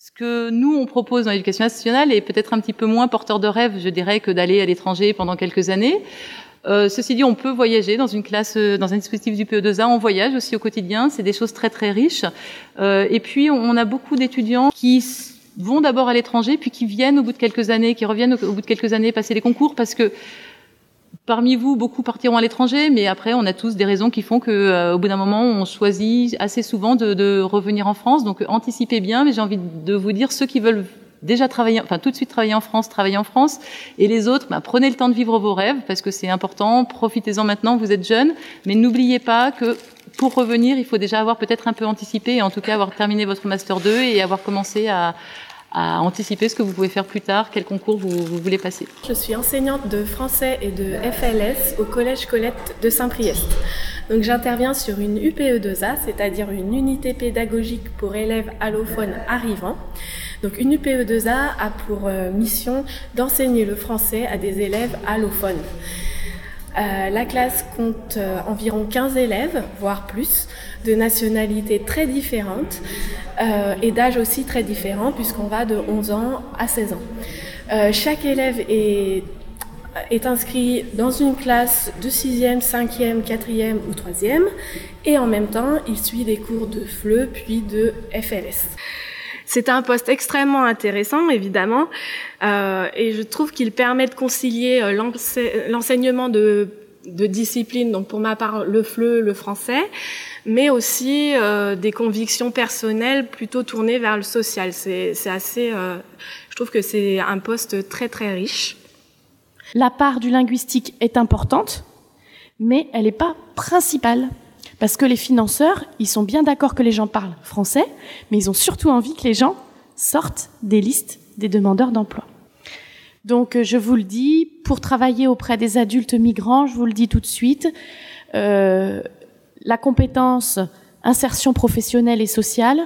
Ce que nous, on propose dans l'éducation nationale est peut-être un petit peu moins porteur de rêve, je dirais, que d'aller à l'étranger pendant quelques années. Ceci dit, on peut voyager dans une classe, dans un dispositif du PE2A, on voyage aussi au quotidien, c'est des choses très très riches. Et puis, on a beaucoup d'étudiants qui vont d'abord à l'étranger, puis qui viennent au bout de quelques années, qui reviennent au bout de quelques années passer les concours, parce que parmi vous, beaucoup partiront à l'étranger, mais après, on a tous des raisons qui font que, au bout d'un moment, on choisit assez souvent de revenir en France. Donc, anticipez bien, mais j'ai envie de vous dire, ceux qui veulent déjà travailler, enfin tout de suite travailler en France, et les autres, prenez le temps de vivre vos rêves, parce que c'est important, profitez-en maintenant, vous êtes jeunes, mais n'oubliez pas que pour revenir, il faut déjà avoir peut-être un peu anticipé, et en tout cas avoir terminé votre Master 2 et avoir commencé à anticiper ce que vous pouvez faire plus tard, quel concours vous voulez passer. Je suis enseignante de français et de FLS au Collège Colette de Saint-Priest. Donc j'interviens sur une UPE2A, c'est-à-dire une unité pédagogique pour élèves allophones arrivants. Donc une UPE2A a pour mission d'enseigner le français à des élèves allophones. La classe compte environ 15 élèves, voire plus, de nationalités très différentes et d'âge aussi très différents, puisqu'on va de 11 ans à 16 ans. Chaque élève est inscrit dans une classe de 6e, 5e, 4e ou 3e, et en même temps, il suit des cours de FLE puis de FLS. C'est un poste extrêmement intéressant, évidemment, et je trouve qu'il permet de concilier l'enseignement de disciplines, donc pour ma part le FLE, le français, mais aussi des convictions personnelles plutôt tournées vers le social. C'est assez, je trouve que c'est un poste très très riche. La part du linguistique est importante, mais elle n'est pas principale. Parce que les financeurs, ils sont bien d'accord que les gens parlent français, mais ils ont surtout envie que les gens sortent des listes des demandeurs d'emploi. Donc, je vous le dis, pour travailler auprès des adultes migrants, je vous le dis tout de suite, la compétence insertion professionnelle et sociale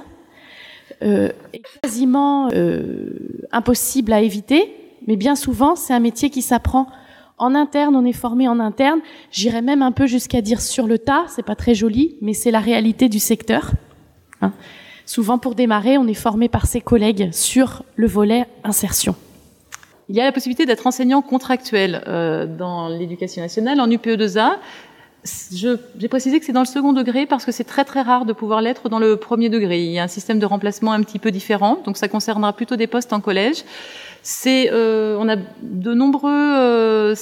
est quasiment impossible à éviter, mais bien souvent, c'est un métier qui s'apprend en interne, on est formé en interne. J'irais même un peu jusqu'à dire sur le tas, c'est pas très joli, mais c'est la réalité du secteur. Souvent, pour démarrer, on est formé par ses collègues sur le volet insertion. Il y a la possibilité d'être enseignant contractuel dans l'éducation nationale en UPE2A. J'ai précisé que c'est dans le second degré parce que c'est très très rare de pouvoir l'être dans le premier degré. Il y a un système de remplacement un petit peu différent, donc ça concernera plutôt des postes en collège. On a de nombreux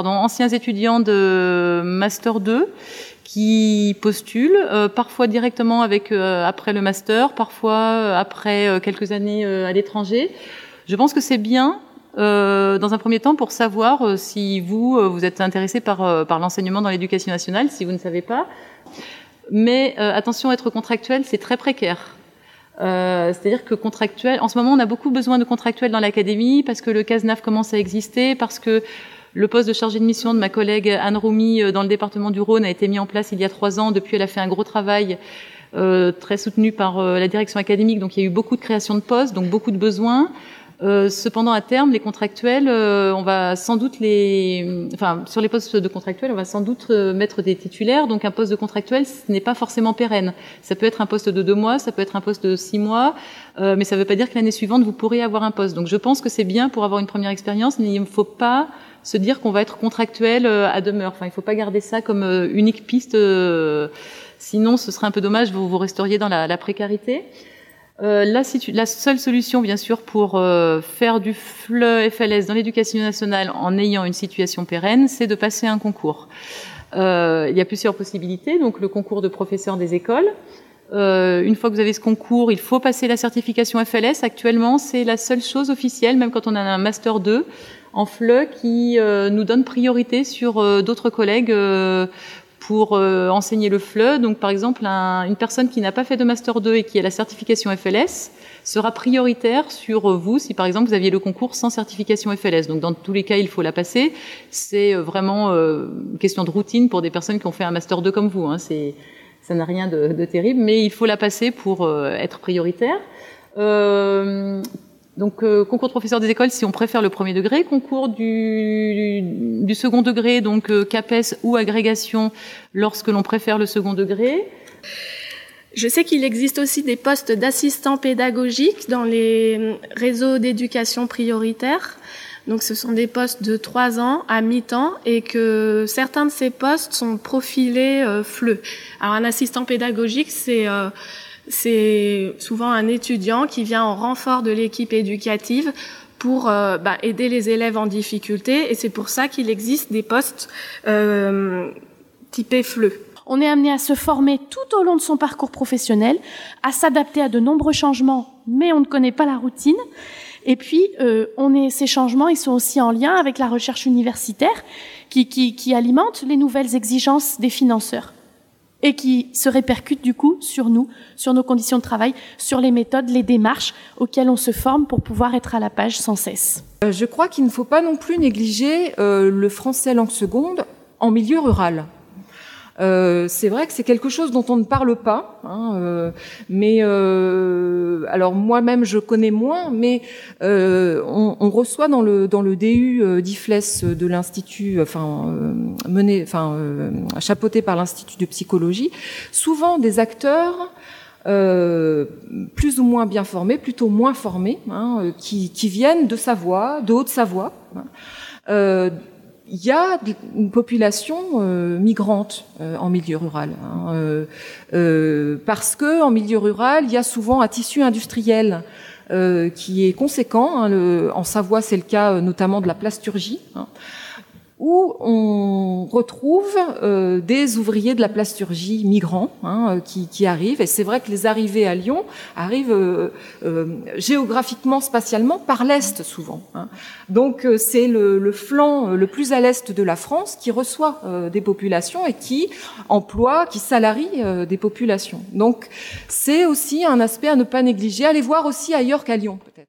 anciens étudiants de Master 2 qui postulent, parfois directement après le Master, parfois après quelques années à l'étranger. Je pense que c'est bien, dans un premier temps, pour savoir si vous êtes intéressé par l'enseignement dans l'éducation nationale, si vous ne savez pas. Mais attention, être contractuel, c'est très précaire. C'est-à-dire que contractuel, en ce moment, on a beaucoup besoin de contractuels dans l'académie parce que le CASNAF commence à exister, parce que le poste de chargé de mission de ma collègue Anne Roumi dans le département du Rhône a été mis en place il y a 3 ans. Depuis, elle a fait un gros travail très soutenu par la direction académique. Donc, il y a eu beaucoup de création de postes, donc beaucoup de besoins. Cependant, à terme, les contractuels, on va sans doute sur les postes de contractuels, on va sans doute mettre des titulaires. Donc, un poste de contractuel, ce n'est pas forcément pérenne. Ça peut être un poste de 2 mois, ça peut être un poste de 6 mois, mais ça ne veut pas dire que l'année suivante, vous pourrez avoir un poste. Donc, je pense que c'est bien pour avoir une première expérience, mais il ne faut pas se dire qu'on va être contractuel à demeure. Enfin, il ne faut pas garder ça comme unique piste. Sinon, ce serait un peu dommage, vous resteriez dans la précarité. La seule solution, bien sûr, pour faire du FLE, FLS dans l'éducation nationale en ayant une situation pérenne, c'est de passer un concours. Il y a plusieurs possibilités. Donc, le concours de professeur des écoles. Une fois que vous avez ce concours, il faut passer la certification FLS. Actuellement, c'est la seule chose officielle, même quand on a un Master 2 en FLE, qui nous donne priorité sur d'autres collègues pour enseigner le FLE. Donc, par exemple, une personne qui n'a pas fait de Master 2 et qui a la certification FLS sera prioritaire sur vous si, par exemple, vous aviez le concours sans certification FLS. Donc, dans tous les cas, il faut la passer. C'est vraiment une question de routine pour des personnes qui ont fait un Master 2 comme vous. Ça n'a rien de terrible, mais il faut la passer pour être prioritaire. Donc, concours de professeur des écoles si on préfère le premier degré, concours du second degré, donc CAPES ou agrégation lorsque l'on préfère le second degré. Je sais qu'il existe aussi des postes d'assistants pédagogiques dans les réseaux d'éducation prioritaire. Donc ce sont des postes de 3 ans à mi-temps et que certains de ces postes sont profilés FLE. Alors un assistant pédagogique, c'est souvent un étudiant qui vient en renfort de l'équipe éducative pour aider les élèves en difficulté, et c'est pour ça qu'il existe des postes typés FLE. On est amené à se former tout au long de son parcours professionnel, à s'adapter à de nombreux changements, mais on ne connaît pas la routine. Et puis, ces changements, ils sont aussi en lien avec la recherche universitaire qui alimente les nouvelles exigences des financeurs et qui se répercutent du coup sur nous, sur nos conditions de travail, sur les méthodes, les démarches auxquelles on se forme pour pouvoir être à la page sans cesse. Je crois qu'il ne faut pas non plus négliger le français langue seconde en milieu rural. C'est vrai que c'est quelque chose dont on ne parle pas, mais alors moi-même je connais moins, mais on reçoit dans le DU d'IFLES de l'institut, chapeauté par l'Institut de psychologie, souvent des acteurs plus ou moins bien formés, plutôt moins formés, qui viennent de Savoie, de Haute-Savoie. Il y a une population migrante en milieu rural, parce que en milieu rural, il y a souvent un tissu industriel qui est conséquent. En Savoie, c'est le cas notamment de la plasturgie, où on retrouve des ouvriers de la plasturgie migrants qui arrivent. Et c'est vrai que les arrivées à Lyon arrivent géographiquement, spatialement, par l'Est souvent. Donc c'est le flanc le plus à l'Est de la France qui reçoit des populations et qui emploie, qui salarie des populations. Donc c'est aussi un aspect à ne pas négliger. Allez voir aussi ailleurs qu'à Lyon, peut-être.